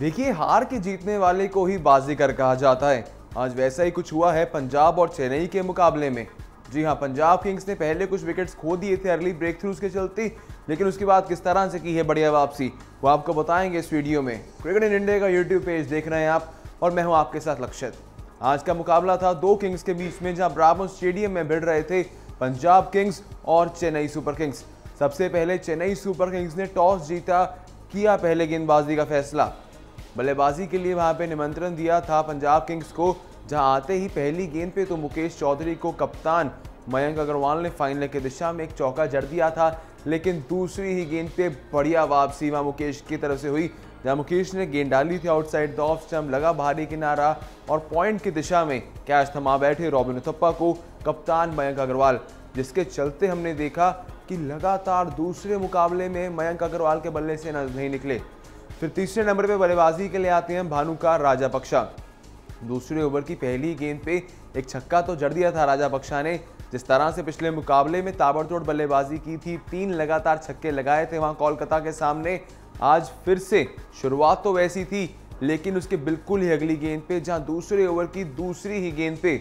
देखिए, हार के जीतने वाले को ही बाजीगर कहा जाता है। आज वैसा ही कुछ हुआ है पंजाब और चेन्नई के मुकाबले में। जी हां, पंजाब किंग्स ने पहले कुछ विकेट्स खो दिए थे अर्ली ब्रेक थ्रूज के चलते, लेकिन उसके बाद किस तरह से की है बढ़िया वापसी, वो आपको बताएंगे इस वीडियो में। क्रिकेट इन इंडिया का यूट्यूब पेज देख रहे हैं आप और मैं हूं आपके साथ लक्षित। आज का मुकाबला था दो किंग्स के बीच में, जहां ब्रावो स्टेडियम में भिड़ रहे थे पंजाब किंग्स और चेन्नई सुपर किंग्स। सबसे पहले चेन्नई सुपर किंग्स ने टॉस जीता, किया पहले गेंदबाजी का फैसला। बल्लेबाजी के लिए वहां पे निमंत्रण दिया था पंजाब किंग्स को, जहां आते ही पहली गेंद पे तो मुकेश चौधरी को कप्तान मयंक अग्रवाल ने फाइनल की दिशा में एक चौका जड़ दिया था, लेकिन दूसरी ही गेंद पे बढ़िया वापसी वहां मुकेश की तरफ से हुई, जहां मुकेश ने गेंद डाली थी आउटसाइड द ऑफ स्टंप, लगा भारी किनारा और पॉइंट की दिशा में कैच थमा बैठे रॉबिन उथप्पा को कप्तान मयंक अग्रवाल, जिसके चलते हमने देखा कि लगातार दूसरे मुकाबले में मयंक अग्रवाल के बल्ले से नहीं निकले। फिर तीसरे नंबर पे बल्लेबाजी के लिए आते हैं भानुका राजापक्षा। दूसरे ओवर की पहली गेंद पे एक छक्का तो जड़ दिया था राजापक्षा ने। जिस तरह से पिछले मुकाबले में ताबड़तोड़ बल्लेबाजी की थी, 3 लगातार छक्के लगाए थे वहां कोलकाता के सामने, आज फिर से शुरुआत तो वैसी थी, लेकिन उसके बिल्कुल ही अगली गेंद पे, जहां दूसरे ओवर की दूसरी ही गेंद पे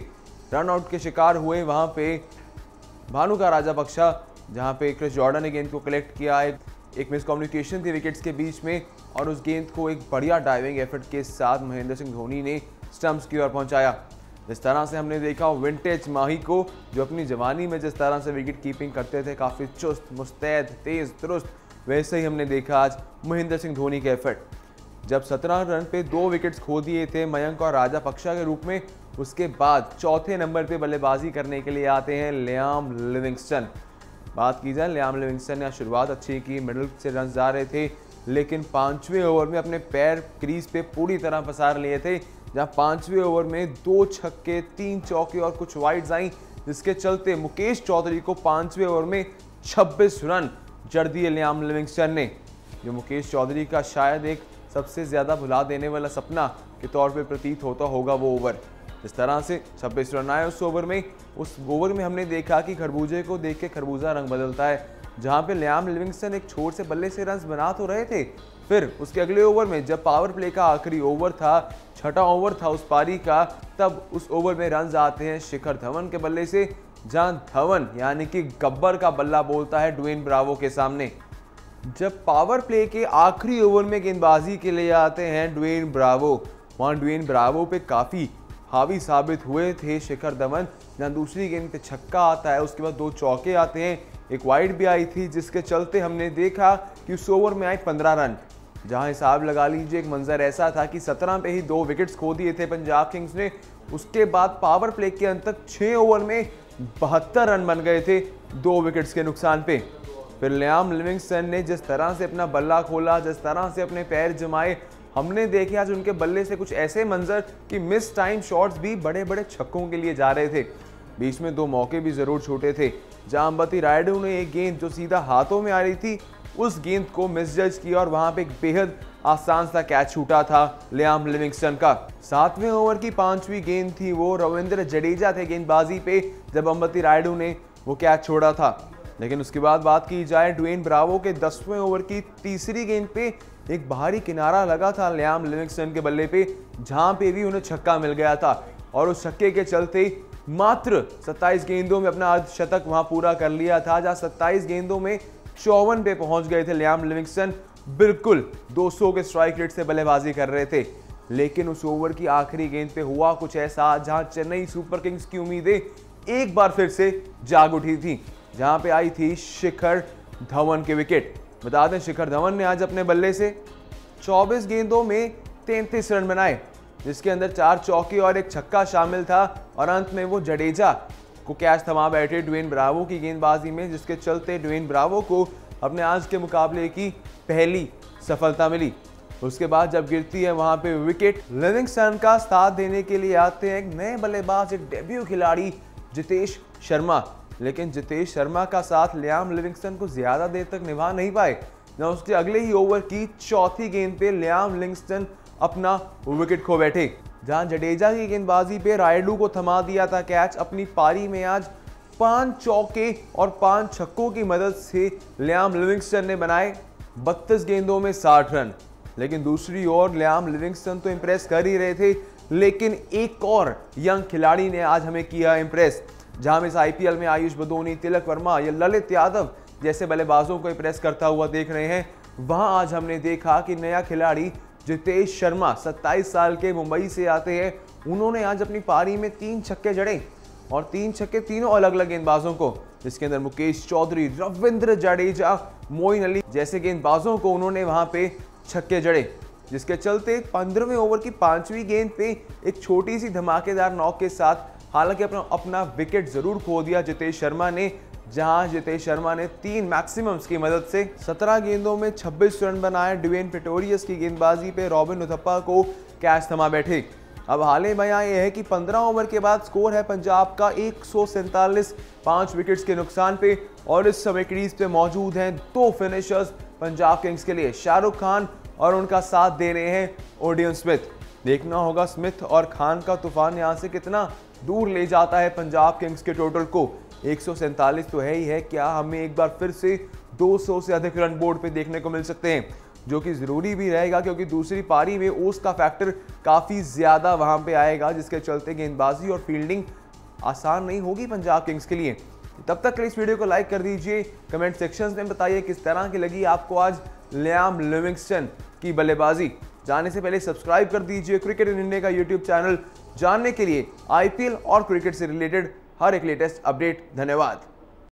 रन आउट के शिकार हुए वहां पे भानुका राजापक्षा, जहां पे क्रिस जॉर्डन ने गेंद को कलेक्ट किया। एक मिसकम्युनिकेशन थी विकेट्स के बीच में और उस गेंद को एक बढ़िया डाइविंग एफर्ट के साथ महेंद्र सिंह धोनी ने स्टंप्स की ओर पहुंचाया। जिस तरह से हमने देखा विंटेज माही को, जो अपनी जवानी में जिस तरह से विकेट कीपिंग करते थे, काफ़ी चुस्त मुस्तैद तेज दुरुस्त, वैसे ही हमने देखा आज महेंद्र सिंह धोनी के एफर्ट। जब 17 रन पे 2 विकेट्स खो दिए थे मयंक और राजापक्षा के रूप में, उसके बाद चौथे नंबर पे बल्लेबाजी करने के लिए आते हैं लियाम लिविंगस्टन। बात की जाए, लियाम लिविंगस्टन ने शुरुआत अच्छी की, मिडल से रन जा रहे थे, लेकिन 5वें ओवर में अपने पैर क्रीज पे पूरी तरह पसार लिए थे, जहां 5वें ओवर में 2 छक्के 3 चौके और कुछ वाइड्स आई, जिसके चलते मुकेश चौधरी को 5वें ओवर में 26 रन जड़ दिए लियाम लिविंगस्टन ने, जो मुकेश चौधरी का शायद एक सबसे ज़्यादा भुला देने वाला सपना के तौर पे प्रतीत होता होगा वो ओवर। जिस तरह से 26 रन आए उस ओवर में हमने देखा कि खरबूजे को देख के खरबूजा रंग बदलता है। जहां पे लियाम लिविंगस्टन एक छोर से बल्ले से रन बना तो रहे थे, फिर उसके अगले ओवर में जब पावर प्ले का आखिरी ओवर था, छठा ओवर था उस पारी का, तब उस ओवर में रन आते हैं शिखर धवन के बल्ले से, जहां धवन यानी कि गब्बर का बल्ला बोलता है ड्वेन ब्रावो के सामने। जब पावर प्ले के आखिरी ओवर में गेंदबाजी के लिए आते हैं ड्वेन ब्रावो, वहां ड्वेन ब्रावो पे काफ़ी हावी साबित हुए थे शिखर धवन, जहां दूसरी गेंद पे छक्का आता है, उसके बाद 2 चौके आते हैं, एक वाइड भी आई थी, जिसके चलते हमने देखा कि उस ओवर में आए 15 रन। जहां हिसाब लगा लीजिए, एक मंजर ऐसा था कि 17 पे ही 2 विकेट्स खो दिए थे पंजाब किंग्स ने। उसके बाद पावर प्ले के अंत तक 6 ओवर में 72 रन बन गए थे 2 विकेट्स के नुकसान पे। फिर लियाम लिविंगस्टन ने जिस तरह से अपना बल्ला खोला, जिस तरह से अपने पैर जमाए, हमने देखे आज उनके बल्ले से कुछ ऐसे मंजर कि मिस टाइम शॉट्स भी बड़े बड़े छक्कों के लिए जा रहे थे। बीच में 2 मौके भी जरूर छूटे थे, जहां अंबती रायडू ने एक गेंद जो सीधा हाथों में आ रही थी, उस गेंद को मिसजज किया और वहां पे एक बेहद आसान सा कैच छूटा था लियाम लिविंगस्टन का। 7वें ओवर की 5वीं गेंद थी, वो रविंद्र जडेजा थे गेंदबाजी पे, जब अंबती रायडू ने वो कैच छोड़ा था। लेकिन उसके बाद बात की जाए ड्वेन ब्रावो के 10वें ओवर की तीसरी गेंद पे एक भारी किनारा लगा था लियाम लिविंगस्टन के बल्ले पे, जहां पे भी उन्हें छक्का मिल गया था और उस छक्के के चलते मात्र 27 गेंदों में अपना अर्धशतक वहां पूरा कर लिया था, जहां 27 गेंदों में 54 पे पहुंच गए थे लियाम लिविंगस्टन। बिल्कुल 200 के स्ट्राइक रेट से बल्लेबाजी कर रहे थे, लेकिन उस ओवर की आखिरी गेंद पे हुआ कुछ ऐसा, जहां चेन्नई सुपर किंग्स की उम्मीदें एक बार फिर से जाग उठी थी, जहां पे आई थी शिखर धवन के विकेट। बता दें, शिखर धवन ने आज अपने बल्ले से 24 गेंदों में 33 रन बनाए, जिसके अंदर 4 चौके और एक छक्का शामिल था, और अंत में वो जडेजा को कैच थमा बैठे ड्वेन ब्रावो की गेंदबाजी में, जिसके चलते ड्वेन ब्रावो को अपने आज के मुकाबले की पहली सफलता मिली। उसके बाद जब गिरती है वहां पे विकेट, लिविंगस्टन का साथ देने के लिए आते हैं एक नए बल्लेबाज, एक डेब्यू खिलाड़ी जितेश शर्मा। लेकिन जितेश शर्मा का साथ लियाम लिविंगस्टन को ज्यादा देर तक निभा नहीं पाए, न उसके अगले ही ओवर की चौथी गेंद पे लियाम लिविंगस्टन अपना विकेट खो बैठे, जहां जडेजा की गेंदबाजी पे रायडू को थमा दिया था कैच। अपनी पारी में आज 5 चौके और 5 छक्कों की मदद से लियाम लिविंगस्टन ने बनाए 32 गेंदों में 60 रन। लेकिन दूसरी ओर लियाम लिविंगस्टन तो इंप्रेस कर ही रहे थे, लेकिन एक और यंग खिलाड़ी ने आज हमें किया इंप्रेस। जहां हम इस आईपीएल में आयुष बदोनी, तिलक वर्मा या ललित यादव जैसे बल्लेबाजों को इंप्रेस करता हुआ देख रहे हैं, वहां आज हमने देखा कि नया खिलाड़ी जितेश शर्मा 27 साल के मुंबई से आते हैं। उन्होंने आज अपनी पारी में 3 छक्के जड़े और 3 छक्के तीनों अलग अलग गेंदबाजों को, जिसके अंदर मुकेश चौधरी, रविंद्र जडेजा, मोइन अली जैसे गेंदबाजों को उन्होंने वहां पे छक्के जड़े, जिसके चलते 15वें ओवर की 5वीं गेंद पे एक छोटी सी धमाकेदार नॉक के साथ हालांकि अपना विकेट जरूर खो दिया जितेश शर्मा ने, जहां जितेश शर्मा ने 3 मैक्सिमम्स की मदद से 17 गेंदों में 26 रन बनाए। ड्वेन प्रेटोरियस की गेंदबाजी पे रॉबिन उथप्पा को कैच थमा बैठे। अब हाल ही बयां यह है कि 15 ओवर के बाद स्कोर है पंजाब का 147, 5 विकेट्स के नुकसान पे, और इस समय क्रीज पे मौजूद हैं 2 फिनिशर्स पंजाब किंग्स के लिए, शाहरुख खान और उनका साथ दे रहे हैं ओडियन स्मिथ। देखना होगा स्मिथ और खान का तूफान यहां से कितना दूर ले जाता है पंजाब किंग्स के टोटल को। 147 तो है ही है, क्या हमें एक बार फिर से 200 से अधिक रन बोर्ड पे देखने को मिल सकते हैं, जो कि जरूरी भी रहेगा क्योंकि दूसरी पारी में ओस का फैक्टर काफी ज्यादा वहां पे आएगा, जिसके चलते गेंदबाजी और फील्डिंग आसान नहीं होगी पंजाब किंग्स के लिए। तब तक के इस वीडियो को लाइक कर दीजिए, कमेंट सेक्शंस में बताइए किस तरह की लगी आपको आज लियाम लिविंगस्टन की बल्लेबाजी। जाने से पहले सब्सक्राइब कर दीजिए क्रिकेट इन इंडिया का यूट्यूब चैनल, जानने के लिए आईपीएल और क्रिकेट से रिलेटेड हर एक लेटेस्ट अपडेट। धन्यवाद।